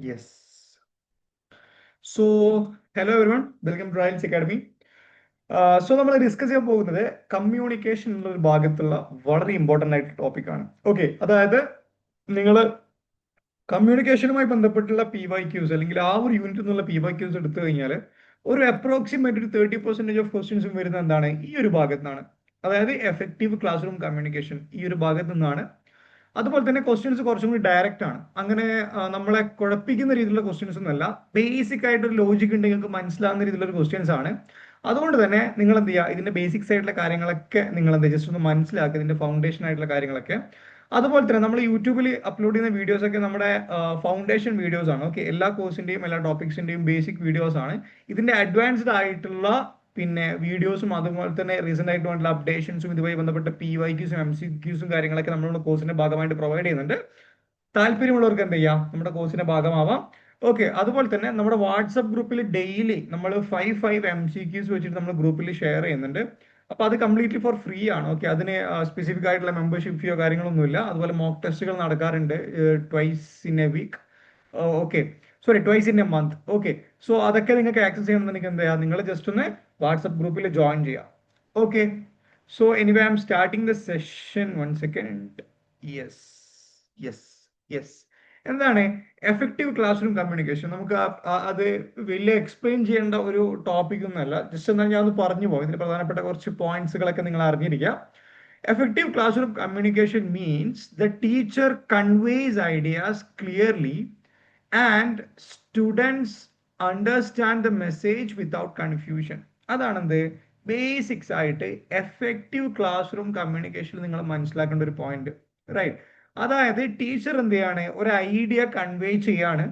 Yes. So, hello everyone. Welcome to Riles Academy. നമ്മൾ discuss ചെയ്യാൻ പോകുന്നത് കമ്മ്യൂണിക്കേഷൻ എന്നുള്ള ഒരു ഭാഗത്തുള്ള വളരെ ഇമ്പോർട്ടൻ്റ് ആയിട്ട് ടോപ്പിക്കാണ്. ഓക്കെ, അതായത് നിങ്ങൾ കമ്മ്യൂണിക്കേഷനുമായി ബന്ധപ്പെട്ടുള്ള PYQs അല്ലെങ്കിൽ ആ ഒരു യൂണിറ്റ് എന്നുള്ള PYQs എടുത്തു കഴിഞ്ഞാൽ ഒരു അപ്രോക്സിമേറ്റ് ഒരു 30% ഓഫ് ക്വസ്റ്റ്യൻസും വരുന്നത് എന്താണ് ഈ ഒരു ഭാഗത്തു നിന്നാണ്. അതായത് എഫക്റ്റീവ് ക്ലാസ് റൂം കമ്മ്യൂണിക്കേഷൻ ഈ ഒരു ഭാഗത്തു നിന്നാണ്. അതുപോലെ തന്നെ ക്വസ്റ്റ്യൻസ് കുറച്ചും കൂടി ഡയറക്റ്റ് ആണ്. അങ്ങനെ നമ്മളെ കുഴപ്പിക്കുന്ന രീതിയിലുള്ള ക്വസ്റ്റ്യൻസ് ഒന്നല്ല, ബേസിക് ആയിട്ട് ഒരു ലോജിക് ഉണ്ട്, നിങ്ങൾക്ക് മനസ്സിലാവുന്ന രീതിയിലുള്ള ക്വസ്റ്റ്യൻസ് ആണ്. അതുകൊണ്ട് തന്നെ നിങ്ങൾ എന്ത് ചെയ്യുക, ഇതിന്റെ ബേസിക്സ് ആയിട്ടുള്ള കാര്യങ്ങളൊക്കെ നിങ്ങൾ എന്താ ജസ്റ്റ് ഒന്ന് മനസ്സിലാക്കുക, ഇതിന്റെ ഫൗണ്ടേഷൻ ആയിട്ടുള്ള കാര്യങ്ങളൊക്കെ. അതുപോലെ തന്നെ നമ്മൾ യൂട്യൂബിൽ അപ്ലോഡ് ചെയ്യുന്ന വീഡിയോസ് ഒക്കെ നമ്മുടെ ഫൗണ്ടേഷൻ വീഡിയോസ് ആണ്. ഓക്കെ, എല്ലാ കോഴ്സിന്റെയും എല്ലാ ടോപ്പിക്സിന്റെയും ബേസിക് വീഡിയോസ് ആണ്. ഇതിന്റെ അഡ്വാൻസ്ഡ് ആയിട്ടുള്ള പിന്നെ വീഡിയോസും അതുപോലെ തന്നെ റീസെന്റ് ആയിട്ട് വന്നിട്ടുള്ള അപ്ഡേഷൻസും ഇതുമായി ബന്ധപ്പെട്ട PYQസും MCQസും കാര്യങ്ങളൊക്കെ നമ്മുടെ കോഴ്സിന്റെ ഭാഗമായിട്ട് പ്രൊവൈഡ് ചെയ്യുന്നുണ്ട്. താല്പര്യമുള്ളവർക്ക് എന്ത് ചെയ്യാം, നമ്മുടെ കോഴ്സിന്റെ ഭാഗമാവാം. ഓക്കെ, അതുപോലെ തന്നെ നമ്മുടെ വാട്സപ്പ് ഗ്രൂപ്പിൽ ഡെയിലി നമ്മൾ 5 MCQs വെച്ചിട്ട് നമ്മൾ ഗ്രൂപ്പിൽ ഷെയർ ചെയ്യുന്നുണ്ട്. അപ്പൊ അത് കംപ്ലീറ്റ്ലി ഫോർ ഫ്രീ ആണ്. ഓക്കെ, അതിന് സ്പെസിഫിക് ആയിട്ടുള്ള മെമ്പർഷിപ്പ് ഫീയോ കാര്യങ്ങളൊന്നുമില്ല. അതുപോലെ മോക്ക് ടെസ്റ്റുകൾ നടക്കാറുണ്ട് twice in a week. Okay, sorry, twice in a month. Okay, so അതൊക്കെ നിങ്ങൾക്ക് ആക്സസ് ചെയ്യണമെന്നുണ്ടെങ്കിൽ എന്താ ചെയ്യുക, നിങ്ങൾ ജസ്റ്റ് ഒന്ന് വാട്സപ്പ് ഗ്രൂപ്പിൽ ജോയിൻ ചെയ്യാം. Okay, so anyway I M starting the session. 1 second. Yes, yes, yes. എന്താണ് എഫക്റ്റീവ് ക്ലാസ് റൂം കമ്മ്യൂണിക്കേഷൻ? നമുക്ക് അത് വലിയ എക്സ്പ്ലെയിൻ ചെയ്യേണ്ട ഒരു ടോപ്പിക് ഒന്നുമല്ല. ജസ്റ്റ് എന്നാൽ ഞാൻ ഒന്ന് പറഞ്ഞു പോകും, ഇതിന് പ്രധാനപ്പെട്ട കുറച്ച് പോയിന്റ്സുകളൊക്കെ നിങ്ങൾ അറിഞ്ഞിരിക്കുക. Effective classroom communication means the teacher conveys ideas clearly and students understand the message without confusion. അതാണെന്ത് ബേസിക്സ് ആയിട്ട് എഫക്റ്റീവ് ക്ലാസ് റൂം കമ്മ്യൂണിക്കേഷൻ നിങ്ങൾ മനസ്സിലാക്കേണ്ട ഒരു പോയിന്റ്, റൈറ്റ്? അതായത് ടീച്ചർ എന്ത് ചെയ്യാണ്, ഒരു ഐഡിയ കൺവേ ചെയ്യാണ്,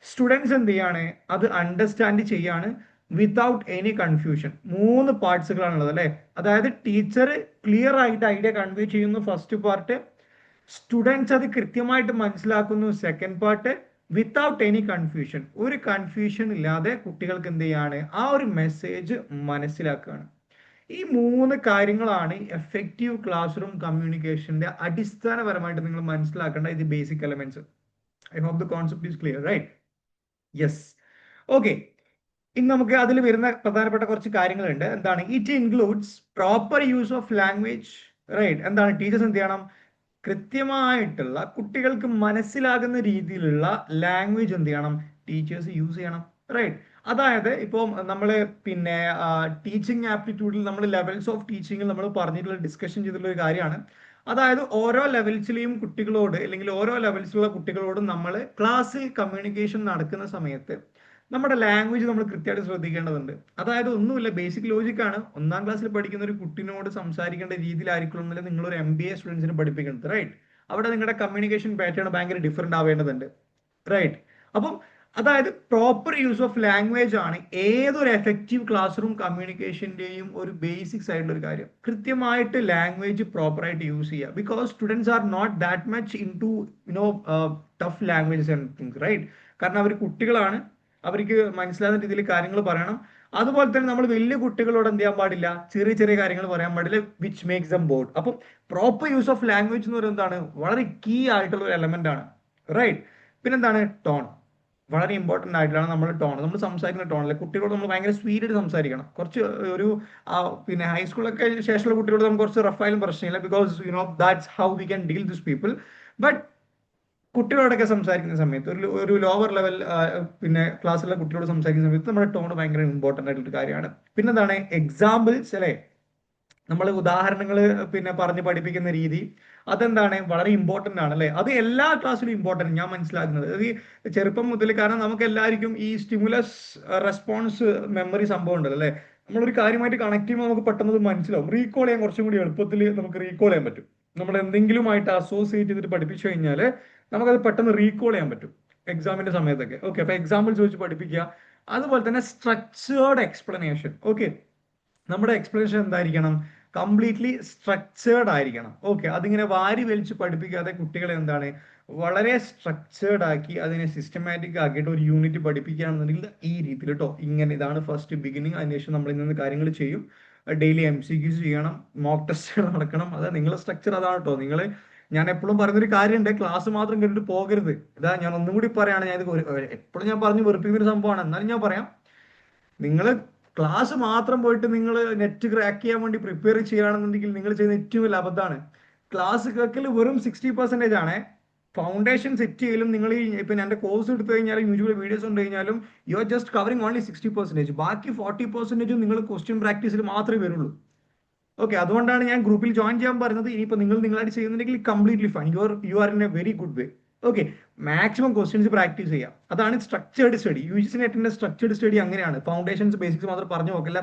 സ്റ്റുഡൻസ് എന്ത് ചെയ്യാണ്, അത് അണ്ടർസ്റ്റാൻഡ് ചെയ്യാണ് വിത്തൗട്ട് എനി കൺഫ്യൂഷൻ. 3 പാർട്സുകളാണുള്ളത് അല്ലെ. അതായത് ടീച്ചർ ക്ലിയർ ആയിട്ട് ഐഡിയ കൺവേ ചെയ്യുന്നു, ഫസ്റ്റ് പാർട്ട്. സ്റ്റുഡൻസ് അത് കൃത്യമായിട്ട് മനസ്സിലാക്കുന്നു, second part. Without any confusion, ഒരു കൺഫ്യൂഷൻ ഇല്ലാതെ കുട്ടികൾക്ക് എന്ത് ചെയ്യാണ്, ആ ഒരു മെസ്സേജ് മനസ്സിലാക്കുകയാണ്. ഈ 3 കാര്യങ്ങളാണ് എഫക്റ്റീവ് ക്ലാസ് റൂം കമ്മ്യൂണിക്കേഷന്റെ അടിസ്ഥാനപരമായിട്ട് നിങ്ങൾ മനസ്സിലാക്കേണ്ട ഇത് basic elements. I hope the concept is clear, right? Yes. Okay, ഇനി നമുക്ക് അതിൽ വരുന്ന പ്രധാനപ്പെട്ട കുറച്ച് കാര്യങ്ങളുണ്ട്. എന്താണ്? It includes proper use of language, right? എന്താണ്? ടീച്ചേഴ്സ് എന്ത് ചെയ്യണം, കൃത്യമായിട്ടുള്ള കുട്ടികൾക്ക് മനസ്സിലാകുന്ന രീതിയിലുള്ള ലാംഗ്വേജ് എന്ത് ചെയ്യണം, ടീച്ചേഴ്സ് യൂസ് ചെയ്യണം, റൈറ്റ്? അതായത് ഇപ്പോൾ നമ്മൾ പിന്നെ ടീച്ചിങ് ആപ്റ്റിറ്റ്യൂഡിൽ നമ്മൾ ലെവൽസ് ഓഫ് ടീച്ചിങ്ങിൽ നമ്മൾ പറഞ്ഞിട്ടുള്ള ഡിസ്കഷൻ ചെയ്തിട്ടുള്ള ഒരു കാര്യമാണ്. അതായത് ഓരോ ലെവൽസിലെയും കുട്ടികളോട് അല്ലെങ്കിൽ ഓരോ ലെവൽസിലുള്ള കുട്ടികളോടും നമ്മൾ ക്ലാസ്സിൽ കമ്മ്യൂണിക്കേഷൻ നടക്കുന്ന സമയത്ത് നമ്മുടെ ലാംഗ്വേജ് നമ്മൾ കൃത്യമായിട്ട് ശ്രദ്ധിക്കേണ്ടതുണ്ട്. അതായത് ഒന്നുമില്ല, ബേസിക് ലോജിക്കാണ്. 1ാം ക്ലാസ്സിൽ പഠിക്കുന്ന ഒരു കുട്ടിനോട് സംസാരിക്കേണ്ട രീതിയിലായിരിക്കണം നിങ്ങൾ ഒരു MBA സ്റ്റുഡൻസിനെ പഠിപ്പിക്കുന്നത്, റൈറ്റ്? അവിടെ നിങ്ങളുടെ കമ്മ്യൂണിക്കേഷൻ പാറ്റേൺ ഭയങ്കര ഡിഫറെന്റ് ആവേണ്ടതുണ്ട്, റൈറ്റ്? അപ്പം അതായത് പ്രോപ്പർ യൂസ് ഓഫ് ലാംഗ്വേജ് ആണ് ഏതൊരു എഫക്റ്റീവ് ക്ലാസ് റൂം കമ്മ്യൂണിക്കേഷന്റെയും ഒരു ബേസിക്സ് ആയിട്ടുള്ള ഒരു കാര്യം. കൃത്യമായിട്ട് ലാംഗ്വേജ് പ്രോപ്പറായിട്ട് യൂസ് ചെയ്യുക. Because students are not that much into tough languages and things, right? കാരണം അവർ കുട്ടികളാണ്, അവർക്ക് മനസ്സിലാകുന്ന രീതിയിൽ കാര്യങ്ങൾ പറയണം. അതുപോലെ തന്നെ നമ്മൾ വലിയ കുട്ടികളോട് എന്ത് ചെയ്യാൻ പാടില്ല, ചെറിയ ചെറിയ കാര്യങ്ങൾ പറയാൻ പാടില്ല, വിച്ച് മേക്സ് ദം ബോർഡ്. അപ്പം പ്രോപ്പർ യൂസ് ഓഫ് ലാംഗ്വേജ് എന്ന് പറയുന്നത് എന്താണ്, വളരെ കീ ആയിട്ടുള്ള ഒരു എലമെന്റ് ആണ്, റൈറ്റ്? പിന്നെന്താണ്? ടോൺ. വളരെ ഇമ്പോർട്ടന്റ് ആയിട്ടുള്ള നമ്മൾ ടോൺ, നമ്മൾ സംസാരിക്കുന്ന ടോണിലെ കുട്ടികളോട് നമ്മൾ ഭയങ്കര സ്വീറ്റ് ആയിട്ട് സംസാരിക്കണം. കുറച്ച് ഒരു പിന്നെ ഹൈസ്കൂളൊക്കെ ശേഷമുള്ള കുട്ടികളോട് നമുക്ക് കുറച്ച് റഫായാലും പ്രശ്നമില്ല, because that's how we can deal this people. But കുട്ടികളോടൊക്കെ സംസാരിക്കുന്ന സമയത്ത് ഒരു ലോവർ ലെവൽ പിന്നെ ക്ലാസ്സിലുള്ള കുട്ടികളോട് സംസാരിക്കുന്ന സമയത്ത് നമ്മുടെ ടോൺ ഭയങ്കര ഇമ്പോർട്ടന്റ് ആയിട്ടുള്ള ഒരു കാര്യമാണ്. പിന്നെന്താണ്? എക്സാമ്പിൾസ് അല്ലെ, നമ്മൾ ഉദാഹരണങ്ങൾ പിന്നെ പറഞ്ഞ് പഠിപ്പിക്കുന്ന രീതി, അതെന്താണ്, വളരെ ഇമ്പോർട്ടന്റ് ആണ് അല്ലെ. അത് എല്ലാ ക്ലാസ്സിലും ഇമ്പോർട്ടന്റ് ഞാൻ മനസ്സിലാക്കുന്നത് അത് ചെറുപ്പം മുതൽ. കാരണം നമുക്ക് എല്ലാവർക്കും ഈ സ്റ്റിമുലസ് റെസ്പോൺസ് മെമ്മറി സംഭവം ഉണ്ടല്ലോ അല്ലെ. നമ്മളൊരു കാര്യമായിട്ട് കണക്ട് ചെയ്യുമ്പോൾ നമുക്ക് പെട്ടെന്ന് മനസ്സിലാവും, റീകോൾ ചെയ്യാൻ കുറച്ചും കൂടി എളുപ്പത്തിൽ നമുക്ക് റീകോൾ ചെയ്യാൻ പറ്റും. നമ്മൾ എന്തെങ്കിലുമായിട്ട് അസോസിയേറ്റ് ചെയ്തിട്ട് പഠിപ്പിച്ചു കഴിഞ്ഞാൽ നമുക്കത് പെട്ടെന്ന് റീകോൾ ചെയ്യാൻ പറ്റും എക്സാമിന്റെ സമയത്തൊക്കെ. ഓക്കെ, അപ്പൊ എക്സാമ്പിൾസ് വെച്ച് പഠിപ്പിക്കുക. അതുപോലെ തന്നെ സ്ട്രക്ചേർഡ് എക്സ്പ്ലനേഷൻ. ഓക്കെ, നമ്മുടെ എക്സ്പ്ലനേഷൻ എന്തായിരിക്കണം, കംപ്ലീറ്റ്ലി സ്ട്രക്ചേർഡ് ആയിരിക്കണം. ഓക്കെ, അതിങ്ങനെ വാരി വലിച്ച് പഠിപ്പിക്കാതെ കുട്ടികളെ എന്താണ് വളരെ സ്ട്രക്ചേർഡ് ആക്കി അതിനെ സിസ്റ്റമാറ്റിക് ആക്കിയിട്ട് ഒരു യൂണിറ്റ് പഠിപ്പിക്കുകയാണെന്നുണ്ടെങ്കിൽ ഈ രീതിയിൽ കേട്ടോ, ഇങ്ങനെ ഇതാണ് ഫസ്റ്റ് ബിഗിനിങ്. അതിനുശേഷം നമ്മൾ ഇന്ന് കാര്യങ്ങൾ ചെയ്യും, ഡെയിലി MCQs ചെയ്യണം, മോക്ക് ടെസ്റ്റുകൾ നടക്കണം. അത് നിങ്ങളുടെ സ്ട്രക്ചർ അതാണ് കേട്ടോ. നിങ്ങൾ ഞാൻ എപ്പോഴും പറയുന്നൊരു കാര്യമുണ്ട്, ക്ലാസ് മാത്രം കേട്ടിട്ട് പോകരുത്. ഇതാ ഞാൻ ഒന്നും കൂടി പറയാണ്, ഞാൻ ഇത് എപ്പോഴും ഞാൻ പറഞ്ഞു വെറുപ്പിക്കുന്ന ഒരു സംഭവമാണ്, എന്നാലും ഞാൻ പറയാം. നിങ്ങൾ ക്ലാസ് മാത്രം പോയിട്ട് നിങ്ങൾ നെറ്റ് ക്രാക്ക് ചെയ്യാൻ വേണ്ടി പ്രിപ്പയർ ചെയ്യുകയാണെന്നുണ്ടെങ്കിൽ നിങ്ങൾ ചെയ്യുന്ന ഏറ്റവും വലിയ അബദ്ധമാണ്. ക്ലാസ് കേൾക്കൽ വെറും 60% ആണ്. ഫൗണ്ടേഷൻ സെറ്റ് ചെയ്യലും നിങ്ങൾ ഈ ഇപ്പം എൻ്റെ കോഴ്സ് എടുത്തു കഴിഞ്ഞാലും യൂട്യൂബിൽ വീഡിയോസ് ഉണ്ട് കഴിഞ്ഞാലും you are just covering only 60%. ബാക്കി 40% നിങ്ങൾ ക്വസ്റ്റ്യൻ പ്രാക്ടീസിൽ മാത്രമേ വരുള്ളൂ. ഓക്കെ, അതുകൊണ്ടാണ് ഞാൻ ഗ്രൂപ്പിൽ ജോയിൻ ചെയ്യാൻ പറയുന്നത്. ഇനിയിപ്പോൾ നിങ്ങളായിട്ട് ചെയ്യുന്നുണ്ടെങ്കിൽ completely fine, you are in a very good way. Okay, maximum questions practice ചെയ്യാം. അതാണ് സ്ട്രക്ചേർഡ് സ്റ്റഡി. UGC നെറ്റിന്റെ സ്ട്രക്ചേർഡ് സ്റ്റഡി അങ്ങനെയാണ്. ഫൗണ്ടേഷൻസ് ബേസിക്സ് മാത്രം പറഞ്ഞു നോക്കില്ല,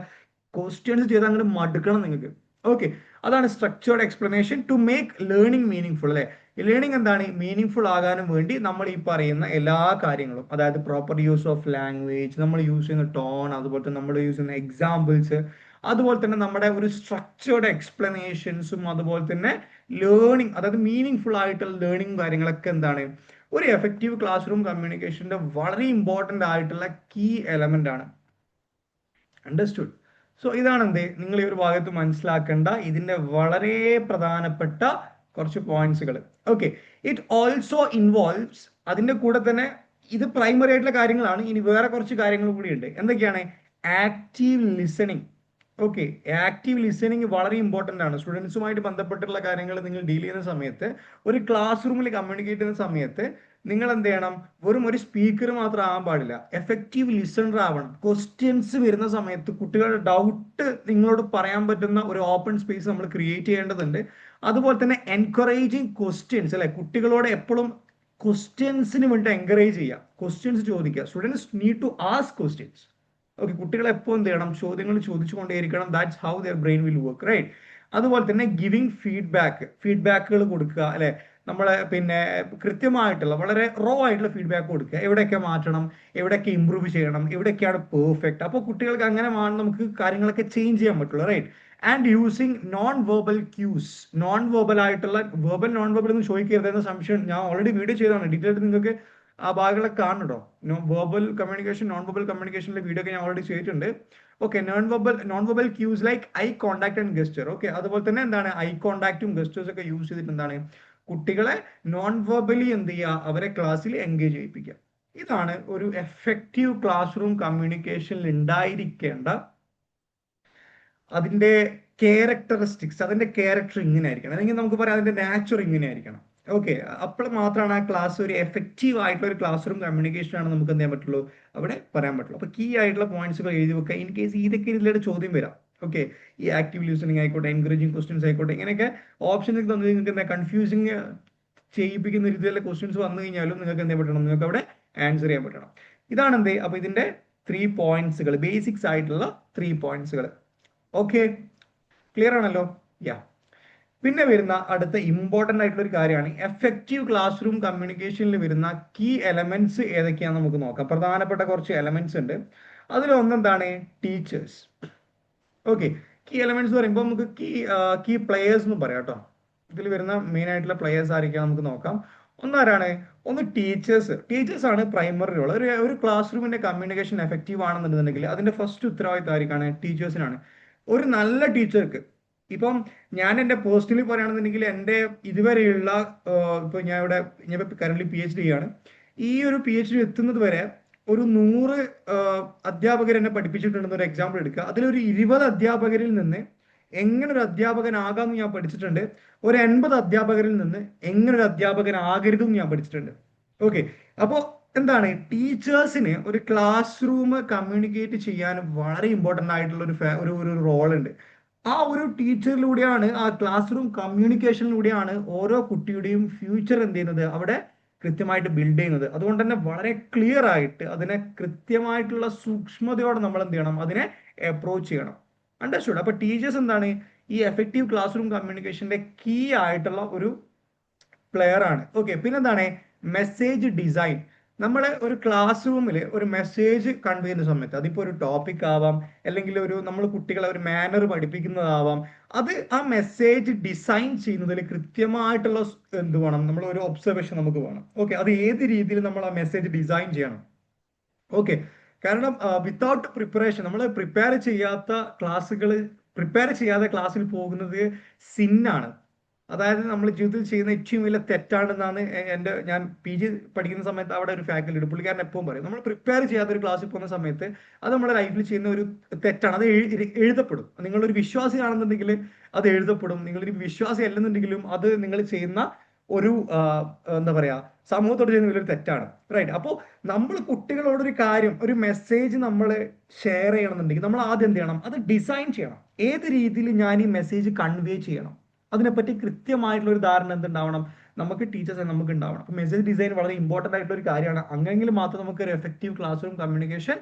ക്വസ്റ്റ്യൻസ് ചെയ്ത് അങ്ങനെ മടുക്കണം നിങ്ങൾക്ക്. ഓക്കെ, അതാണ് structured explanation to make learning meaningful അല്ലെ. ലേണിംഗ് എന്താണ് മീനിങ് ഫുൾ ആകാനും വേണ്ടി നമ്മൾ ഈ പറയുന്ന എല്ലാ കാര്യങ്ങളും, അതായത് പ്രോപ്പർ യൂസ് ഓഫ് ലാംഗ്വേജ്, നമ്മൾ യൂസ് ചെയ്യുന്ന ടോൺ, അതുപോലെ തന്നെ നമ്മൾ യൂസ് ചെയ്യുന്ന എക്സാമ്പിൾസ്, അതുപോലെ തന്നെ നമ്മുടെ ഒരു സ്ട്രക്ചേർഡ് എക്സ്പ്ലനേഷൻസും, അതുപോലെ തന്നെ ലേണിംഗ്, അതായത് മീനിങ് ഫുൾ ആയിട്ടുള്ള ലേണിംഗ് കാര്യങ്ങളൊക്കെ എന്താണ് ഒരു എഫക്റ്റീവ് ക്ലാസ് റൂം കമ്മ്യൂണിക്കേഷന്റെ വളരെ ഇമ്പോർട്ടന്റ് ആയിട്ടുള്ള കീ എലമെന്റ് ആണ്. അണ്ടർസ്റ്റുഡ്? സോ ഇതാണ് എന്ത് നിങ്ങൾ ഈ ഒരു ഭാഗത്ത് മനസ്സിലാക്കേണ്ട ഇതിന്റെ വളരെ പ്രധാനപ്പെട്ട കുറച്ച് പോയിന്റ്സുകൾ. ഓക്കെ, ഇറ്റ് ഓൾസോ ഇൻവോൾവ്സ്, അതിന്റെ കൂടെ തന്നെ ഇത് പ്രൈമറി ആയിട്ടുള്ള കാര്യങ്ങളാണ്. ഇനി വേറെ കുറച്ച് കാര്യങ്ങൾ കൂടിയുണ്ട്. എന്തൊക്കെയാണ്? Active listening. Okay, active listening വളരെ ഇമ്പോർട്ടന്റ് ആണ്. സ്റ്റുഡൻസുമായിട്ട് ബന്ധപ്പെട്ടുള്ള കാര്യങ്ങൾ നിങ്ങൾ ഡീൽ ചെയ്യുന്ന സമയത്ത്, ഒരു ക്ലാസ് റൂമിൽ കമ്മ്യൂണിക്കേറ്റ് ചെയ്യുന്ന സമയത്ത് നിങ്ങൾ എന്ത് ചെയ്യണം? വെറും ഒരു സ്പീക്കർ മാത്രം ആവാൻ പാടില്ല, എഫക്റ്റീവ് ലിസണർ ആവണം. ക്വസ്റ്റ്യൻസ് വരുന്ന സമയത്ത് കുട്ടികളുടെ ഡൗട്ട് നിങ്ങളോട് പറയാൻ പറ്റുന്ന ഒരു ഓപ്പൺ സ്പേസ് നമ്മൾ ക്രിയേറ്റ് ചെയ്യേണ്ടതുണ്ട്. അതുപോലെ തന്നെ എൻകറേജിങ് ക്വസ്റ്റ്യൻസ് അല്ലെ, കുട്ടികളോട് എപ്പോഴും ക്വസ്റ്റ്യൻസിന് വേണ്ടി എൻകറേജ് ചെയ്യുക, ക്വസ്റ്റ്യൻസ് ചോദിക്കുക. Students need to ask questions. Okay, കുട്ടികൾ എപ്പോൾ എന്ത് ചെയ്യണം? ചോദ്യങ്ങൾ ചോദിച്ചുകൊണ്ടേയിരിക്കണം. That's how their brain will work, right? അതുപോലെ തന്നെ ഗിവിംഗ് ഫീഡ്ബാക്കുകൾ കൊടുക്കുക അല്ലെ. നമ്മളെ പിന്നെ കൃത്യമായിട്ടുള്ള വളരെ റോ ആയിട്ടുള്ള ഫീഡ്ബാക്ക് കൊടുക്കുക. എവിടെയൊക്കെ മാറ്റണം, എവിടെയൊക്കെ ഇമ്പ്രൂവ് ചെയ്യണം, എവിടെയൊക്കെയാണ് പെർഫെക്റ്റ്. അപ്പോൾ കുട്ടികൾക്ക് അങ്ങനെ നമുക്ക് കാര്യങ്ങളൊക്കെ ചേഞ്ച് ചെയ്യാൻ പറ്റുള്ളൂ, right? And using non verbal cues. Non verbal ആയിട്ടുള്ള, വെർബൽ നോൺ വെർബൽ എന്ന് ചോദിക്കരുത് എന്ന സംശയം, ഞാൻ ഓൾറെഡി വീഡിയോ ചെയ്തതാണ്, ഡീറ്റെയിൽ ആയിട്ട് നിങ്ങൾക്ക് ആ ഭാഗങ്ങളൊക്കെ കാണുന്നുണ്ടോ? വെർബൽ കമ്മ്യൂണിക്കേഷൻ, നോൺ വെർബൽ കമ്മ്യൂണിക്കേഷനിലെ വീഡിയോ ഒക്കെ ഞാൻ ഓൾറെഡി ചെയ്തിട്ടുണ്ട്. Okay, non verbal cues like eye contact and gesture. Okay, അതുപോലെ തന്നെ എന്താണ് ഐ കോൺടാക്റ്റും ഗസ്റ്റേഴ്സ് ഒക്കെ യൂസ് ചെയ്തിട്ട് എന്താണ് കുട്ടികളെ നോൺ വെർബലി എന്ത് ചെയ്യുക, അവരെ ക്ലാസ്സിൽ എൻഗേജ് ചെയ്യിപ്പിക്കുക. ഇതാണ് ഒരു എഫക്റ്റീവ് ക്ലാസ് റൂം കമ്മ്യൂണിക്കേഷനിൽ ഉണ്ടായിരിക്കേണ്ട അതിന്റെ ക്യാരക്ടറിസ്റ്റിക്സ്. അതിന്റെ ക്യാരക്ടർ ഇങ്ങനെ ആയിരിക്കണം, അല്ലെങ്കിൽ നമുക്ക് പറയാം അതിന്റെ നാച്ചർ ഇങ്ങനെ ആയിരിക്കണം. ഓക്കെ, അപ്പോൾ മാത്രമാണ് ആ ക്ലാസ് ഒരു എഫക്റ്റീവ് ആയിട്ടുള്ള ഒരു ക്ലാസ് റൂം കമ്മ്യൂണിക്കേഷൻ ആണ് നമുക്ക് എന്ത് ചെയ്യാൻ പറ്റുള്ളൂ, അവിടെ പറയാൻ പറ്റുള്ളൂ. അപ്പൊ കീ ആയിട്ടുള്ള പോയിന്റ്സുകൾ എഴുതി വെക്കുക. ഇൻ കേസ് ഇതൊക്കെ ഇതിലൂടെ ചോദ്യം വരാം. ഓക്കെ, ഈ ആക്റ്റീവ് ലിസണിങ് ആയിക്കോട്ടെ, എൻകറേജിങ് ക്വസ്റ്റ്യൻസ് ആയിക്കോട്ടെ, ഇങ്ങനെയൊക്കെ ഓപ്ഷൻസ് തന്നു നിങ്ങൾക്ക് എന്താ കൺഫ്യൂസിങ് ചെയ്യിപ്പിക്കുന്ന രീതിയിലുള്ള ക്വസ്റ്റ്യൻസ് വന്നു കഴിഞ്ഞാലും നിങ്ങൾക്ക് എന്ത് പറ്റണം? നിങ്ങൾക്ക് അവിടെ ആൻസർ ചെയ്യാൻ പറ്റണം. ഇതാണ് എന്ത്, അപ്പൊ ഇതിന്റെ 3 പോയിന്റ്സുകൾ, ബേസിക്സ് ആയിട്ടുള്ള 3 പോയിന്റ്സുകൾ. ഓക്കെ, ക്ലിയർ ആണല്ലോ? യാ. പിന്നെ വരുന്ന അടുത്ത ഇമ്പോർട്ടന്റ് ആയിട്ടുള്ള ഒരു കാര്യമാണ് എഫക്റ്റീവ് ക്ലാസ് റൂം കമ്മ്യൂണിക്കേഷനിൽ വരുന്ന കീ എലമെന്റ്സ് ഏതൊക്കെയാണെന്ന് നമുക്ക് നോക്കാം. പ്രധാനപ്പെട്ട കുറച്ച് എലമെന്റ്സ് ഉണ്ട്. അതിലൊന്നെന്താണ്? ടീച്ചേഴ്സ്. ഓക്കെ, കീ എലമെന്റ്സ് എന്ന് പറയുമ്പോൾ നമുക്ക് കീ പ്ലെയേഴ്സ് എന്ന് പറയാം കേട്ടോ. ഇതിൽ വരുന്ന മെയിൻ ആയിട്ടുള്ള പ്ലെയേഴ്സ് ആയിരിക്കാം നമുക്ക് നോക്കാം. ഒന്നാരാണ്? ഒന്ന് ടീച്ചേഴ്സ് ആണ് പ്രൈമറി റോൾ. ഒരു ക്ലാസ് റൂമിന്റെ കമ്മ്യൂണിക്കേഷൻ എഫക്റ്റീവ് ആണെന്നുണ്ടെങ്കിൽ അതിന്റെ ഫസ്റ്റ് ഉത്തരവാദിത്തം ആയിരിക്കാണ്? ടീച്ചേഴ്സിനാണ്. ഒരു നല്ല ടീച്ചർക്ക്, ഇപ്പം ഞാൻ എൻ്റെ പേഴ്സണലി പറയുകയാണെന്നുണ്ടെങ്കിൽ എൻ്റെ ഇതുവരെയുള്ള ഇപ്പൊ ഞാൻ കറന്റ് PhD ചെയ്യാണ്. ഈ ഒരു PhD എത്തുന്നത് വരെ ഒരു 100 അധ്യാപകർ എന്നെ പഠിപ്പിച്ചിട്ടുണ്ടെന്ന് ഒരു എക്സാമ്പിൾ എടുക്കുക. അതിലൊരു 20 അധ്യാപകരിൽ നിന്ന് എങ്ങനെ ഒരു അധ്യാപകനാകാമെന്ന് ഞാൻ പഠിച്ചിട്ടുണ്ട്. ഒരു 80 അധ്യാപകരിൽ നിന്ന് എങ്ങനെ ഒരു അധ്യാപകനാകരുതെന്ന് ഞാൻ പഠിച്ചിട്ടുണ്ട്. ഓക്കെ, അപ്പോൾ എന്താണ് ടീച്ചേഴ്സിന് ഒരു ക്ലാസ് റൂം കമ്മ്യൂണിക്കേറ്റ് ചെയ്യാൻ വളരെ ഇമ്പോർട്ടൻ്റ് ആയിട്ടുള്ള ഒരു റോൾ ഉണ്ട്. ആ ഒരു ടീച്ചറിലൂടെയാണ്, ആ ക്ലാസ് റൂം കമ്മ്യൂണിക്കേഷനിലൂടെയാണ് ഓരോ കുട്ടിയുടെയും ഫ്യൂച്ചർ എന്ത് ചെയ്യുന്നത്, അവിടെ കൃത്യമായിട്ട് ബിൽഡ് ചെയ്യുന്നത്. അതുകൊണ്ട് തന്നെ വളരെ ക്ലിയർ ആയിട്ട് അതിനെ കൃത്യമായിട്ടുള്ള സൂക്ഷ്മതയോടെ നമ്മൾ എന്ത് ചെയ്യണം, അതിനെ അപ്രോച്ച് ചെയ്യണം. അണ്ടർസ്റ്റുഡ്? അപ്പൊ ടീച്ചേഴ്സ് എന്താണ് ഈ എഫക്റ്റീവ് ക്ലാസ് റൂം കമ്മ്യൂണിക്കേഷന്റെ കീ ആയിട്ടുള്ള ഒരു പ്ലെയർ ആണ്. ഓക്കെ, പിന്നെന്താണ്? Message design. നമ്മൾ ഒരു ക്ലാസ് റൂമിൽ ഒരു മെസ്സേജ് കൺവേ ചെയ്യുന്ന സമയത്ത്, അതിപ്പോ ഒരു ടോപ്പിക് ആവാം, അല്ലെങ്കിൽ നമ്മൾ കുട്ടികളെ ഒരു മാനർ പഠിപ്പിക്കുന്നതാവാം, അത് ആ മെസ്സേജ് ഡിസൈൻ ചെയ്യുന്നതിൽ കൃത്യമായിട്ടുള്ള എന്ത് വേണം, നമ്മൾ ഒരു ഒബ്സർവേഷൻ നമുക്ക് വേണം. ഓക്കെ, അത് ഏത് രീതിയിൽ നമ്മൾ ആ മെസ്സേജ് ഡിസൈൻ ചെയ്യണം. ഓക്കെ, കാരണം വിത്തൗട്ട് പ്രിപ്പറേഷൻ, നമ്മൾ പ്രിപ്പയർ ചെയ്യാതെ ക്ലാസ്സിൽ പോകുന്നത് സിന്നാണ്. അതായത് നമ്മൾ ജീവിതത്തിൽ ചെയ്യുന്ന ഏറ്റവും വലിയ തെറ്റാണെന്നാണ് ഞാൻ PG പഠിക്കുന്ന സമയത്ത് അവിടെ ഒരു ഫാക്കൽറ്റി ഉണ്ട്, പുള്ളിക്കാരൻ എപ്പോഴും പറയും, നമ്മൾ പ്രിപ്പയർ ചെയ്യാത്ത ഒരു ക്ലാസ്സിൽ പോകുന്ന സമയത്ത് അത് നമ്മുടെ ലൈഫിൽ ചെയ്യുന്ന ഒരു തെറ്റാണ്. അത് എഴുതപ്പെടും. നിങ്ങളൊരു വിശ്വാസിയാണെന്നുണ്ടെങ്കിൽ അത് എഴുതപ്പെടും, നിങ്ങളൊരു വിശ്വാസി അല്ലെന്നുണ്ടെങ്കിലും അത് നിങ്ങൾ ചെയ്യുന്ന ഒരു എന്താ പറയാ, സമൂഹത്തോട് ചെയ്യുന്ന വലിയൊരു തെറ്റാണ്. റൈറ്റ്? അപ്പോൾ നമ്മൾ കുട്ടികളോടൊരു കാര്യം, ഒരു മെസ്സേജ് നമ്മൾ ഷെയർ ചെയ്യണമെന്നുണ്ടെങ്കിൽ നമ്മൾ ആദ്യം എന്ത് ചെയ്യണം, അത് ഡിസൈൻ ചെയ്യണം. ഏത് രീതിയിൽ ഞാൻ ഈ മെസ്സേജ് കൺവേ ചെയ്യണം, അതിനെപ്പറ്റി കൃത്യമായിട്ടുള്ള ഒരു ധാരണ എന്തുണ്ടാവണം, നമുക്ക് ടീച്ചേഴ്സ് നമുക്ക് ഉണ്ടാവണം. അപ്പോൾ മെസ്സേജ് ഡിസൈൻ വളരെ ഇമ്പോർട്ടൻ്റ് ആയിട്ടുള്ള ഒരു കാര്യമാണ്. അങ്ങനെങ്കിൽ മാത്രം നമുക്ക് ഒരു എഫക്റ്റീവ് ക്ലാസ് റൂം കമ്മ്യൂണിക്കേഷൻ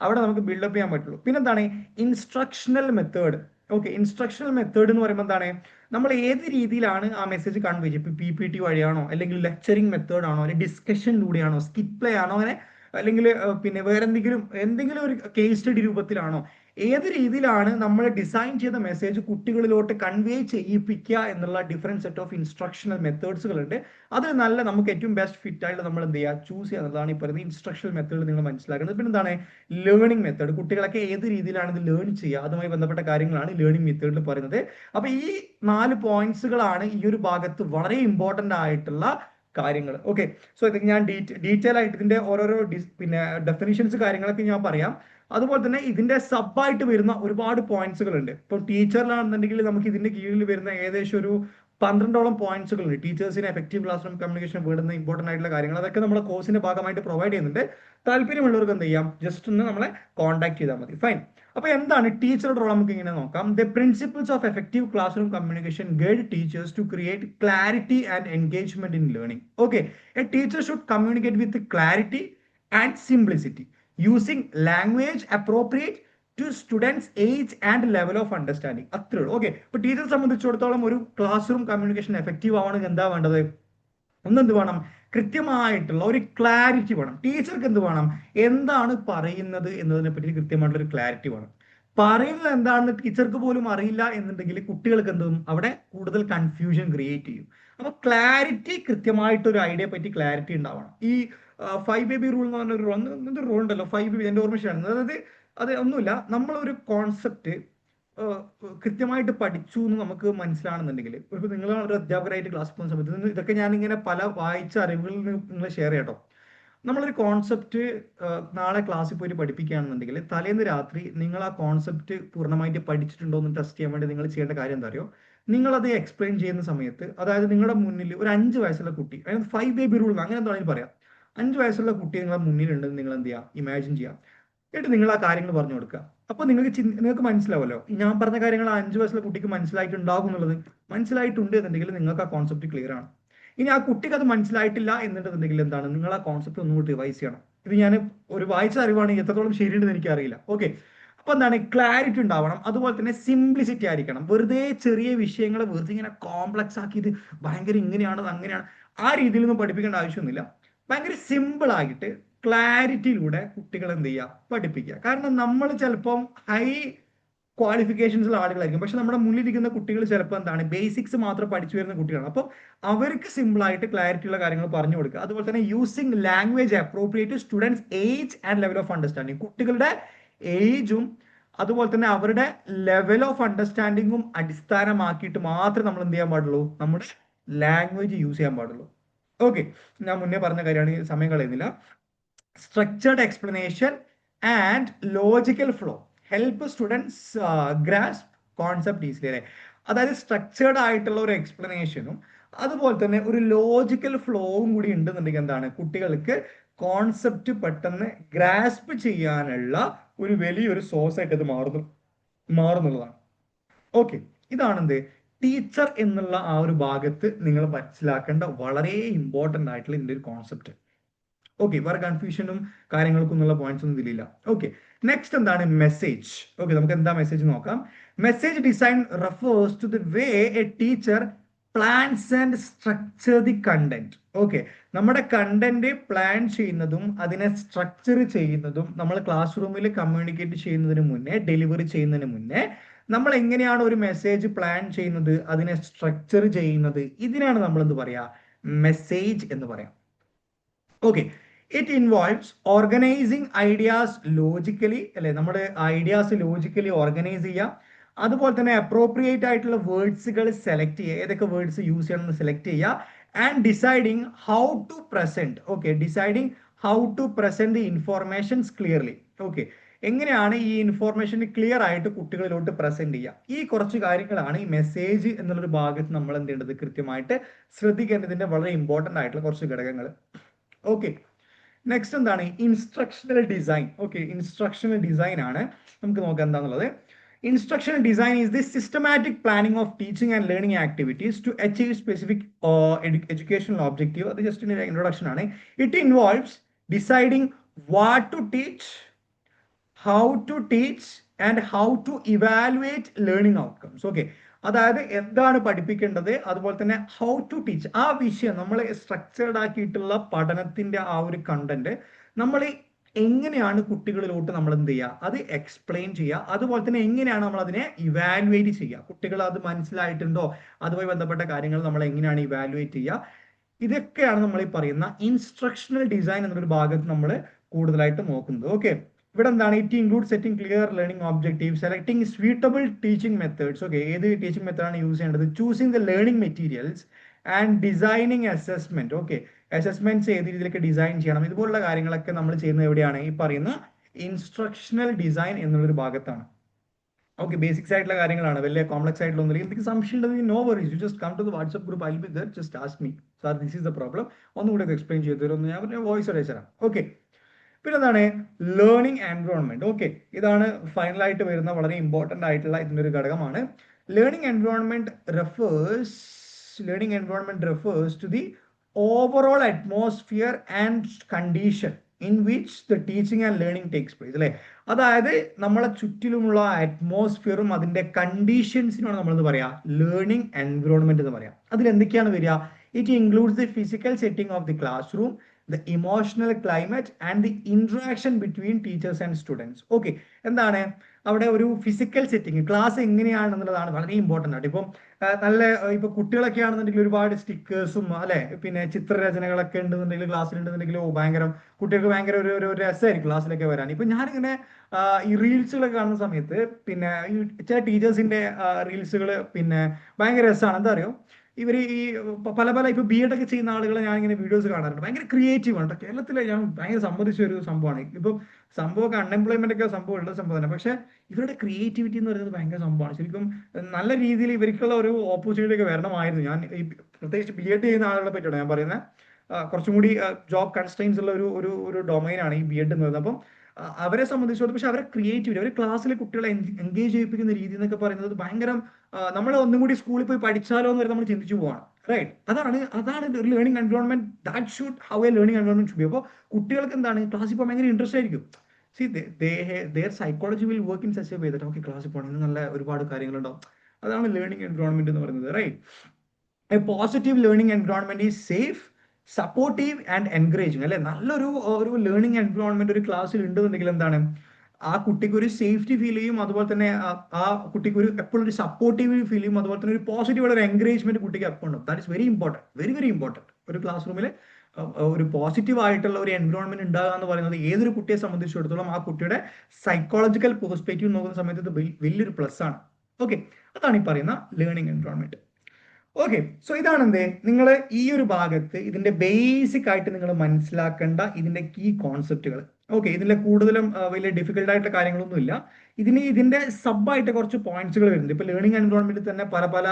അവിടെ നമുക്ക് ബിൽഡപ്പ് ചെയ്യാൻ പറ്റുള്ളൂ. പിന്നെന്താണ് instructional method. Okay, instructional method എന്ന് പറയുമ്പോൾ എന്താണ്, നമ്മൾ ഏത് രീതിയിലാണ് ആ മെസ്സേജ് കൺവേ ചെയ്യുക, ഇപ്പോൾ PPT വഴിയാണോ, അല്ലെങ്കിൽ ലെക്ചറിങ് മെത്തേഡ് ആണോ, അല്ലെങ്കിൽ ഡിസ്കഷനിലൂടെയാണോ, സ്കിറ്റ് പ്ലേ ആണോ, അങ്ങനെ അല്ലെങ്കിൽ പിന്നെ വേറെ എന്തെങ്കിലും ഒരു കേസ് സ്റ്റഡി രൂപത്തിലാണോ, ഏത് രീതിയിലാണ് നമ്മൾ ഡിസൈൻ ചെയ്ത മെസ്സേജ് കുട്ടികളിലോട്ട് കൺവേ ചെയ്യിപ്പിക്കുക എന്നുള്ള ഡിഫറെന്റ് സെറ്റ് ഓഫ് ഇൻസ്ട്രക്ഷണൽ മെത്തേഡ്സുകൾ ഉണ്ട്. അതിൽ നല്ല നമുക്ക് ഏറ്റവും ബെസ്റ്റ് ഫിറ്റ് ആയിട്ട് നമ്മൾ എന്ത് ചെയ്യുക, ചൂസ് ചെയ്യുക എന്നുള്ളതാണ് ഈ പറയുന്നത് ഇൻസ്ട്രക്ഷണൽ മെത്തേഡ് നിങ്ങൾ മനസ്സിലാക്കുന്നത്. പിന്നെ എന്താണ് ലേണിംഗ് മെത്തേഡ്, കുട്ടികളൊക്കെ ഏത് രീതിയിലാണ് ഇത് ലേൺ ചെയ്യുക, അതുമായി ബന്ധപ്പെട്ട കാര്യങ്ങളാണ് ലേണിംഗ് മെത്തേഡിൽ പറയുന്നത്. അപ്പൊ ഈ 4 പോയിന്റ്സുകളാണ് ഈ ഒരു ഭാഗത്ത് വളരെ ഇമ്പോർട്ടന്റ് ആയിട്ടുള്ള കാര്യങ്ങൾ. ഓക്കെ, സോ ഇത് ഞാൻ ഡീറ്റെയിൽ ആയിട്ട് ഇതിന്റെ ഓരോരോ പിന്നെ ഡെഫിനിഷൻസ് കാര്യങ്ങളൊക്കെ ഞാൻ പറയാം. അതുപോലെ തന്നെ ഇതിന്റെ സബായിട്ട് വരുന്ന ഒരുപാട് പോയിന്റ്സുകൾ ഉണ്ട്. ഇപ്പം ടീച്ചറിലാണെന്നുണ്ടെങ്കിൽ നമുക്ക് ഇതിന്റെ കീഴിൽ വരുന്ന ഏകദേശം ഒരു 12ഓളം പോയിന്റ്സുകൾ ഉണ്ട്. ടീച്ചേഴ്സിന് എഫക്റ്റീവ് ക്ലാസ് റൂം കമ്മ്യൂണിക്കേഷൻ വേണ്ടുന്ന ഇമ്പോർട്ടന്റ് ആയിട്ടുള്ള കാര്യങ്ങൾ അതൊക്കെ നമ്മുടെ കോഴ്സിന്റെ ഭാഗമായിട്ട് പ്രൊവൈഡ് ചെയ്യുന്നുണ്ട്. താല്പര്യമുള്ളവർക്ക് എന്ത് ചെയ്യാം, ജസ്റ്റ് ഒന്ന് നമ്മളെ കോൺടാക്ട് ചെയ്താൽ മതി. ഫൈൻ. അപ്പൊ എന്താണ് ടീച്ചറുടെ റോൾ, നമുക്ക് ഇങ്ങനെ നോക്കാം. The principles of effective classroom communication guide teachers to create clarity and engagement in learning. Okay, a teacher should communicate with clarity and simplicity using language appropriate to students age and level of understanding. അത്രേ ഉള്ളൂ. Okay, ഇപ്പൊ ടീച്ചറെ സംബന്ധിച്ചിടത്തോളം ഒരു class room communication effective ആവണമെങ്കിൽ എന്താ വേണ്ടത്, ഒന്നെന്ത് വേണം, കൃത്യമായിട്ടുള്ള ഒരു ക്ലാരിറ്റി വേണം. ടീച്ചർക്ക് എന്ത് വേണം, എന്താണ് പറയുന്നത് എന്നതിനെ പറ്റി കൃത്യമായിട്ടുള്ള ഒരു ക്ലാരിറ്റി വേണം. പറയുന്നത് എന്താണെന്ന് ടീച്ചർക്ക് പോലും അറിയില്ല എന്നുണ്ടെങ്കിൽ കുട്ടികൾക്ക് എന്തും അവിടെ കൂടുതൽ കൺഫ്യൂഷൻ ക്രിയേറ്റ് ചെയ്യും. അപ്പൊ ക്ലാരിറ്റി, കൃത്യമായിട്ട് ഒരു ഐഡിയ പറ്റി ക്ലാരിറ്റി ഉണ്ടാവണം. ഈ 5 baby റൂൾ എന്ന് പറഞ്ഞ ഒരു റൂൾ ഉണ്ടല്ലോ, 5 baby, എന്റെ ഓർമ്മശാണ്. അതായത് അത് ഒന്നുമില്ല, നമ്മളൊരു കോൺസെപ്റ്റ് കൃത്യമായിട്ട് പഠിച്ചു എന്ന് നമുക്ക് മനസ്സിലാണെന്നുണ്ടെങ്കിൽ, ഇപ്പൊ നിങ്ങൾ ഒരു അധ്യാപകരായിട്ട് ക്ലാസ് പോകുന്ന സമയത്ത് ഇതൊക്കെ ഞാൻ ഇങ്ങനെ പല വായിച്ച അറിവുകളിൽ നിങ്ങൾ ഷെയർ ചെയ്യട്ടോ. നമ്മളൊരു കോൺസെപ്റ്റ് നാളെ ക്ലാസ്സിൽ പോയിട്ട് പഠിപ്പിക്കുകയാണെന്നുണ്ടെങ്കിൽ തലേന്ന് രാത്രി നിങ്ങൾ ആ കോൺസെപ്റ്റ് പൂർണ്ണമായിട്ട് പഠിച്ചിട്ടുണ്ടോ എന്ന് ടെസ്റ്റ് ചെയ്യാൻ വേണ്ടി നിങ്ങൾ ചെയ്യേണ്ട കാര്യം എന്താ അറിയോ, നിങ്ങളത് എക്സ്പ്ലെയിൻ ചെയ്യുന്ന സമയത്ത്, അതായത് നിങ്ങളുടെ മുന്നിൽ ഒരു 5 വയസ്സുള്ള കുട്ടി, അതായത് 5 baby റൂൾ അങ്ങനെ എന്താണെങ്കിലും പറയാം, 5 വയസ്സുള്ള കുട്ടി നിങ്ങളുടെ മുന്നിലുണ്ടെന്ന് നിങ്ങൾ എന്ത് ചെയ്യുക, ഇമാജിൻ ചെയ്യാം. എന്നിട്ട് നിങ്ങൾ ആ കാര്യങ്ങൾ പറഞ്ഞു കൊടുക്കുക. അപ്പൊ നിങ്ങൾക്ക് മനസ്സിലാവുമല്ലോ ഞാൻ പറഞ്ഞ കാര്യങ്ങൾ ആ 5 വയസ്സുള്ള കുട്ടിക്ക് മനസ്സിലായിട്ടുണ്ടാകും എന്നുള്ളത്. മനസ്സിലായിട്ടുണ്ട് എന്നുണ്ടെങ്കിൽ നിങ്ങൾക്ക് ആ കോൺസെപ്റ്റ് ക്ലിയർ ആണ്. ഇനി ആ കുട്ടിക്ക് അത് മനസ്സിലായിട്ടില്ല എന്നുണ്ടെന്നുണ്ടെങ്കിൽ എന്താണ്, നിങ്ങൾ ആ കോൺസെപ്റ്റ് ഒന്നുകൂടി റിവൈസ് ചെയ്യണം. ഇത് ഞാൻ ഒരു വായിച്ച അറിവാണ്, എത്രത്തോളം ശരിയുണ്ടെന്ന് എനിക്ക് അറിയില്ല. ഓക്കെ, അപ്പൊ എന്താണ്, ക്ലാരിറ്റി ഉണ്ടാവണം. അതുപോലെ തന്നെ സിംപ്ലിസിറ്റി ആയിരിക്കണം. വെറുതെ ചെറിയ വിഷയങ്ങളെ വെറുതെ ഇങ്ങനെ കോംപ്ലക്സ് ആക്കിയിട്ട് ഭയങ്കര ഇങ്ങനെയാണ് അങ്ങനെയാണ് ആ രീതിയിലൊന്നും പഠിപ്പിക്കേണ്ട ആവശ്യമൊന്നുമില്ല. ഭയങ്കര സിമ്പിൾ ആയിട്ട് ക്ലാരിറ്റിയിലൂടെ കുട്ടികൾ എന്ത് ചെയ്യുക, പഠിപ്പിക്കുക. കാരണം നമ്മൾ ചിലപ്പം ഹൈ ക്വാളിഫിക്കേഷൻസുള്ള ആളുകളായിരിക്കും, പക്ഷെ നമ്മുടെ മുന്നിലിരിക്കുന്ന കുട്ടികൾ ചിലപ്പോൾ എന്താണ്, ബേസിക്സ് മാത്രം പഠിച്ചു വരുന്ന കുട്ടികളാണ്. അപ്പോൾ അവർക്ക് സിമ്പിൾ ആയിട്ട് ക്ലാരിറ്റി ഉള്ള കാര്യങ്ങൾ പറഞ്ഞു കൊടുക്കുക. അതുപോലെ തന്നെ using language appropriate students age and level of understanding. കുട്ടികളുടെ ഏജും അതുപോലെ തന്നെ അവരുടെ ലെവൽ ഓഫ് അണ്ടർസ്റ്റാൻഡിങ്ങും അടിസ്ഥാനമാക്കിയിട്ട് മാത്രമേ നമ്മൾ എന്ത് ചെയ്യാൻ പാടുള്ളൂ, നമ്മുടെ ലാംഗ്വേജ് യൂസ് ചെയ്യാൻ പാടുള്ളൂ. ഓക്കെ, ഞാൻ മുന്നേ പറഞ്ഞ കാര്യമാണ്, സമയം കളയുന്നില്ല. Structured explanation and logical flow help students grasp concept easily, അല്ലേ? അതായത് സ്ട്രക്ചേർഡ് ആയിട്ടുള്ള ഒരു എക്സ്പ്ലനേഷനും അതുപോലെ തന്നെ ഒരു ലോജിക്കൽ ഫ്ലോവും കൂടി ഉണ്ടെന്നുണ്ടെങ്കിൽ എന്താണ്, കുട്ടികൾക്ക് കോൺസെപ്റ്റ് പെട്ടെന്ന് ഗ്രാസ്പ് ചെയ്യാനുള്ള ഒരു വലിയൊരു സോഴ്സ് ആയിട്ട് അത് മാറുന്നുള്ളതാണ്. ഓക്കെ, ഇതാണെന്ത് ടീച്ചർ എന്നുള്ള ആ ഒരു ഭാഗത്ത് നിങ്ങൾ മനസ്സിലാക്കേണ്ട വളരെ ഇമ്പോർട്ടന്റ് ആയിട്ടുള്ള ഇതിന്റെ ഒരു കോൺസെപ്റ്റ്. ഓക്കെ, വേറെ കൺഫ്യൂഷനും കാര്യങ്ങൾക്കും എന്നുള്ള പോയിന്റ്സ് ഒന്നും ഇതിലില്ല. ഓക്കെ, നെക്സ്റ്റ് എന്താണ് മെസ്സേജ്. ഓക്കെ, നമുക്ക് എന്താ മെസ്സേജ് നോക്കാം. Message design refers to the way a teacher plans and structure the content. Okay, നമ്മുടെ കണ്ടന്റ് പ്ലാൻ ചെയ്യുന്നതും അതിനെ സ്ട്രക്ചർ ചെയ്യുന്നതും നമ്മൾ ക്ലാസ് റൂമിൽ കമ്മ്യൂണിക്കേറ്റ് ചെയ്യുന്നതിന് മുന്നേ, ഡെലിവറി ചെയ്യുന്നതിന് മുന്നേ നമ്മൾ എങ്ങനെയാണ് ഒരു മെസ്സേജ് പ്ലാൻ ചെയ്യുന്നത്, അതിനെ സ്ട്രക്ചർ ചെയ്യുന്നത്, ഇതിനാണ് നമ്മൾ എന്ത് പറയാ, മെസ്സേജ് എന്ന് പറയാം. Okay, it involves organising ideas logically, അല്ലെ? നമ്മുടെ ഐഡിയാസ് ലോജിക്കലി ഓർഗനൈസ് ചെയ്യാം. അതുപോലെ തന്നെ അപ്രോപ്രിയേറ്റ് ആയിട്ടുള്ള വേർഡ്സുകൾ സെലക്ട് ചെയ്യുക, ഏതൊക്കെ വേർഡ്സ് യൂസ് ചെയ്യണമെന്ന് സെലക്ട് ചെയ്യുക. And deciding how to present, okay, deciding how to present the informations clearly. Okay, എങ്ങനെയാണ് ഈ ഇൻഫോർമേഷൻ ക്ലിയർ ആയിട്ട് കുട്ടികളിലോട്ട് പ്രസന്റ് ചെയ്യുക, ഈ കുറച്ച് കാര്യങ്ങളാണ് ഈ മെസ്സേജ് എന്നുള്ളൊരു ഭാഗത്ത് നമ്മൾ എന്ത് ചെയ്യേണ്ടത്, കൃത്യമായിട്ട് ശ്രദ്ധിക്കേണ്ടതിന്റെ വളരെ ഇമ്പോർട്ടന്റ് ആയിട്ടുള്ള കുറച്ച് ഘടകങ്ങൾ. ഓക്കെ, നെക്സ്റ്റ് എന്താണ് instructional design. Okay, instructional design ആണ് നമുക്ക് നോക്കാം എന്താണെന്നുള്ളത്. Instructional design is the systematic planning of teaching and learning activities to achieve specific educational objective. അത് just in introduction ആണ്. It involves deciding what to teach, how to teach and how to evaluate learning outcomes. Okay, അതായത് എന്താണ് പഠിപ്പിക്കേണ്ടത്, അതുപോലെ തന്നെ how to teach, ആ വിഷയം നമ്മൾ സ്ട്രക്ചേർഡ് ആക്കിയിട്ടുള്ള പഠനത്തിന്റെ ആ ഒരു കണ്ടന്റ് നമ്മൾ എങ്ങനെയാണ് കുട്ടികളിലോട്ട് നമ്മൾ എന്ത് ചെയ്യുക, അത് എക്സ്പ്ലെയിൻ ചെയ്യുക, അതുപോലെ തന്നെ എങ്ങനെയാണ് നമ്മൾ അതിനെ ഇവാലുവേറ്റ് ചെയ്യുക, കുട്ടികൾ അത് മനസ്സിലായിട്ടുണ്ടോ, അതുമായി ബന്ധപ്പെട്ട കാര്യങ്ങൾ നമ്മൾ എങ്ങനെയാണ് ഇവാലുവേറ്റ് ചെയ്യുക, ഇതൊക്കെയാണ് നമ്മൾ ഈ പറയുന്ന ഇൻസ്ട്രക്ഷണൽ ഡിസൈൻ എന്നൊരു ഭാഗത്ത് നമ്മൾ കൂടുതലായിട്ട് നോക്കുന്നത്. ഓക്കെ, ഇവിടെ എന്താണ് it include setting clear learning objective, selecting suitable teaching methods. Okay, ഏത് ടീച്ചിങ് മെത്തേഡാണ് യൂസ് ചെയ്യേണ്ടത്, choosing the learning materials and designing assessment. Okay, assessments ഏത് രീതിയിലൊക്കെ ഡിസൈൻ ചെയ്യണം, ഇതുപോലുള്ള കാര്യങ്ങളൊക്കെ നമ്മൾ ചെയ്യുന്നത് എവിടെയാണ്, ഈ പറയുന്ന ഇൻസ്ട്രക്ഷണൽ ഡിസൈൻ എന്നുള്ളൊരു ഭാഗത്താണ്. ഓക്കെ, ബേസിക്സ് ആയിട്ടുള്ള കാര്യങ്ങളാണ്, വലിയ കോംപ്ലക്സ് ആയിട്ടുള്ള ഒന്നും. എന്തെങ്കിലും സംശയം ഉണ്ടെങ്കിൽ no worries, you just come to the WhatsApp group, I will be there, just ask me sir this is the problem, ഒന്നുകൂടെ എക്സ്പ്ലെയിൻ ചെയ്തു തരുമെന്ന് ഞാൻ വോയിസ് അയച്ചു തരാം. ഓക്കെ, പിന്നെ എന്താണ് ലേണിംഗ് എൻവയോൺമെന്റ്. ഓക്കെ, ഇതാണ് ഫൈനലായിട്ട് വരുന്ന വളരെ ഇമ്പോർട്ടന്റ് ആയിട്ടുള്ള ഇതിന്റെ ഒരു ഘടകമാണ്. Learning environment refers to the overall atmosphere and condition in which the teaching and learning takes place. അല്ലെ, അതായത് നമ്മളെ ചുറ്റിലുമുള്ള അറ്റ്മോസ്ഫിയറും അതിന്റെ കണ്ടീഷൻസിനാണ് നമ്മളെന്ന് പറയാ ലേണിംഗ് എൻവയോൺമെന്റ് എന്ന് പറയാം. അതിൽ എന്തൊക്കെയാണ് വരിക, it includes the physical setting of the class room, the emotional climate and the interaction between teachers and students. Okay, എന്താണ് അവിടെ ഒരു ഫിസിക്കൽ സെറ്റിംഗ്, ക്ലാസ് എങ്ങനെയാണെന്നുള്ളതാണ് വളരെ ഇമ്പോർട്ടൻ്റ് ആയിട്ട്. ഇപ്പം നല്ല ഇപ്പൊ കുട്ടികളൊക്കെ ആണെന്നുണ്ടെങ്കിൽ ഒരുപാട് സ്റ്റിക്കേഴ്സും അല്ലെ, പിന്നെ ചിത്രരചനകളൊക്കെ ഉണ്ടെന്നുണ്ടെങ്കിൽ ക്ലാസ്സിലുണ്ടെന്നുണ്ടെങ്കിൽ ഭയങ്കര കുട്ടികൾക്ക് ഭയങ്കര ഒരു രസമായിരിക്കും ക്ലാസ്സിലൊക്കെ വരാൻ. ഇപ്പൊ ഞാനിങ്ങനെ ഈ റീൽസുകളൊക്കെ കാണുന്ന സമയത്ത് പിന്നെ ഈ ചില ടീച്ചേഴ്സിന്റെ റീൽസുകൾ പിന്നെ ഭയങ്കര രസമാണ്. എന്താ അറിയോ, ഇവർ ഈ പല ഇപ്പൊ ബി എഡ് ഒക്കെ ചെയ്യുന്ന ആളുകളെ ഞാൻ ഇങ്ങനെ വീഡിയോസ് കാണാറുണ്ട്, ഭയങ്കര ക്രിയേറ്റീവ് ആണ്. കേരളത്തിലെ ഞാൻ ഭയങ്കര സമ്മതിച്ച ഒരു സംഭവമാണ്. ഇപ്പം സംഭവമൊക്കെ അൺഎംപ്ലോയ്മെന്റ് ഒക്കെ സംഭവം ഉള്ള സംഭവം തന്നെ, പക്ഷെ ഇവരുടെ ക്രിയേറ്റിവിറ്റി എന്ന് പറയുന്നത് ഭയങ്കര സംഭവമാണ്. ശരിക്കും നല്ല രീതിയിൽ ഇവർക്കുള്ള ഒരു ഓപ്പർച്യൂണിറ്റി ഒക്കെ വരണമായിരുന്നു. ഞാൻ ഈ പ്രത്യേകിച്ച് ബി എഡ് ചെയ്യുന്ന ആളുകളെ പറ്റിയാണ് ഞാൻ പറയുന്നത്. കുറച്ചും കൂടി ജോബ് കൺസ്ട്രെയിൻസ് ഉള്ള ഒരു ഡൊമൈനാണ് ഈ ബി എഡ് എന്ന് പറയുന്നത്. അപ്പം അവരെ സംബന്ധിച്ചിടത്തോളം പക്ഷെ അവരെ ക്രിയേറ്റിവിറ്റി, അവർ ക്ലാസ്സിലെ കുട്ടികളെ എൻഗേജ് ചെയ്യിപ്പിക്കുന്ന രീതി എന്നൊക്കെ പറയുന്നത് ഭയങ്കര, നമ്മൾ ഒന്നും കൂടി സ്കൂളിൽ പോയി പഠിച്ചാലോ എന്ന് വരെ നമ്മൾ ചിന്തിച്ചു പോവാണ്. റൈറ്റ്, അതാണ് ഒരു learning environment, that should how A learning environment should be. അപ്പോൾ കുട്ടികൾക്ക് എന്താണ് ക്ലാസ്സിൽ പോകാൻ ഭയങ്കര ഇൻട്രസ്റ്റ് ആയിരിക്കും. C their psychology will work in such a way that okay ക്ലാസ്സിൽ പോകണം, നല്ല ഒരുപാട് കാര്യങ്ങളുണ്ടാവും. അതാണ് ലേണിംഗ് എൻവയോൺമെന്റ് എന്ന് പറയുന്നത്. Right, a positive learning environment is safe, supportive and encouraging. അല്ലെ, നല്ലൊരു ലേണിംഗ് എൻവയോൺമെന്റ് ഒരു ക്ലാസ്സിൽ ഉണ്ടെന്നുണ്ടെങ്കിൽ എന്താണ് ആ കുട്ടിക്ക് ഒരു സേഫ്റ്റി ഫീൽ ചെയ്യും, അതുപോലെ തന്നെ ആ കുട്ടിക്ക് എപ്പോഴും ഒരു സപ്പോർട്ടീവ് ഫീൽ ചെയ്യും, അതുപോലെ തന്നെ ഒരു പോസിറ്റീവ് ഒരു എൻകറേജ്മെന്റ് കുട്ടിക്ക് എപ്പോൾ ഉണ്ടാവും. That is very important, very important. ഒരു ക്ലാസ് റൂമിൽ ഒരു പോസിറ്റീവ് ആയിട്ടുള്ള ഒരു എൻവയോൺമെന്റ് ഉണ്ടാകുക എന്ന് പറയുന്നത് ഏതൊരു കുട്ടിയെ സംബന്ധിച്ചിടത്തോളം ആ കുട്ടിയുടെ സൈക്കോളജിക്കൽ പെർസ്പെക്റ്റീവ് നോക്കുന്ന സമയത്ത് ഇത് വലിയൊരു പ്ലസ് ആണ്. ഓക്കെ, അതാണ് ഈ പറയുന്ന ലേണിംഗ് എൻവയോൺമെന്റ്. ഓക്കെ, സോ ഇതാണ് എന്ത് നിങ്ങൾ ഈ ഒരു ഭാഗത്ത് ഇതിന്റെ ബേസിക് ആയിട്ട് നിങ്ങൾ മനസ്സിലാക്കേണ്ട ഇതിന്റെ കീ കോൺസെപ്റ്റുകൾ. ഓക്കെ, ഇതിന്റെ കൂടുതലും വലിയ ഡിഫിക്കൽട്ട് ആയിട്ടുള്ള കാര്യങ്ങളൊന്നുമില്ല. ഇതിന്റെ സബായിട്ട് കുറച്ച് പോയിന്റ്സുകൾ വരുന്നുണ്ട്. ഇപ്പൊ ലേണിംഗ് എൻവയോൺമെന്റിൽ തന്നെ പല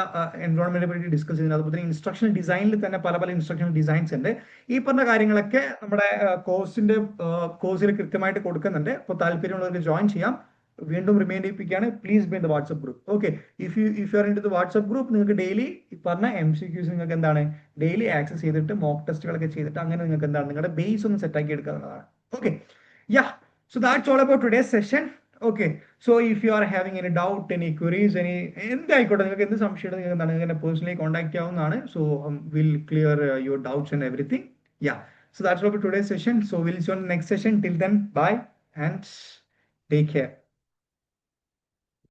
എൻവയോൺമെന്റിനെ പറ്റി ഡിസ്കസ് ചെയ്യുന്നത്, അതുപോലെ തന്നെ ഇൻസ്ട്രക്ഷൻ ഡിസൈനിൽ തന്നെ പല ഇൻസ്ട്രക്ഷൻ ഡിസൈൻസ് ഉണ്ട്. ഈ പറഞ്ഞ കാര്യങ്ങളൊക്കെ നമ്മുടെ കോഴ്സിൽ കൃത്യമായിട്ട് കൊടുക്കുന്നുണ്ട്. അപ്പോൾ താല്പര്യമുള്ളവർക്ക് ജോയിൻ ചെയ്യാം. വീണ്ടും റിമൈൻഡ് ചെയ്യിപ്പിക്കുകയാണ്, please be in the WhatsApp group. Okay, if you are in to the WhatsApp group, നിങ്ങൾക്ക് ഡെയിലി ഈ പറഞ്ഞ MCQs നിങ്ങൾക്ക് എന്താണ് ഡെയിലി ആക്സസ് ചെയ്തിട്ട് മോക്ക് ടെസ്റ്റുകളൊക്കെ ചെയ്തിട്ട് അങ്ങനെ നിങ്ങൾക്ക് എന്താണ് നിങ്ങളുടെ ബേസ് ഒന്ന് സെറ്റ് ആക്കി എടുക്കാവുന്നതാണ്. Okay, ya, so that's all about today's session. Okay, so if you are having any doubt, any queries, എന്തായിക്കോട്ടെ, നിങ്ങൾക്ക് എന്ത് സംശയം നിങ്ങൾക്ക് എന്താണ് നിങ്ങൾക്ക് പേഴ്സണലി കോൺടാക്ട് ചെയ്യാവുന്നതാണ്. So will clear your doubts and everything. Ya, so that's all about today's session. So will see you on next session. Till then, bye and take care.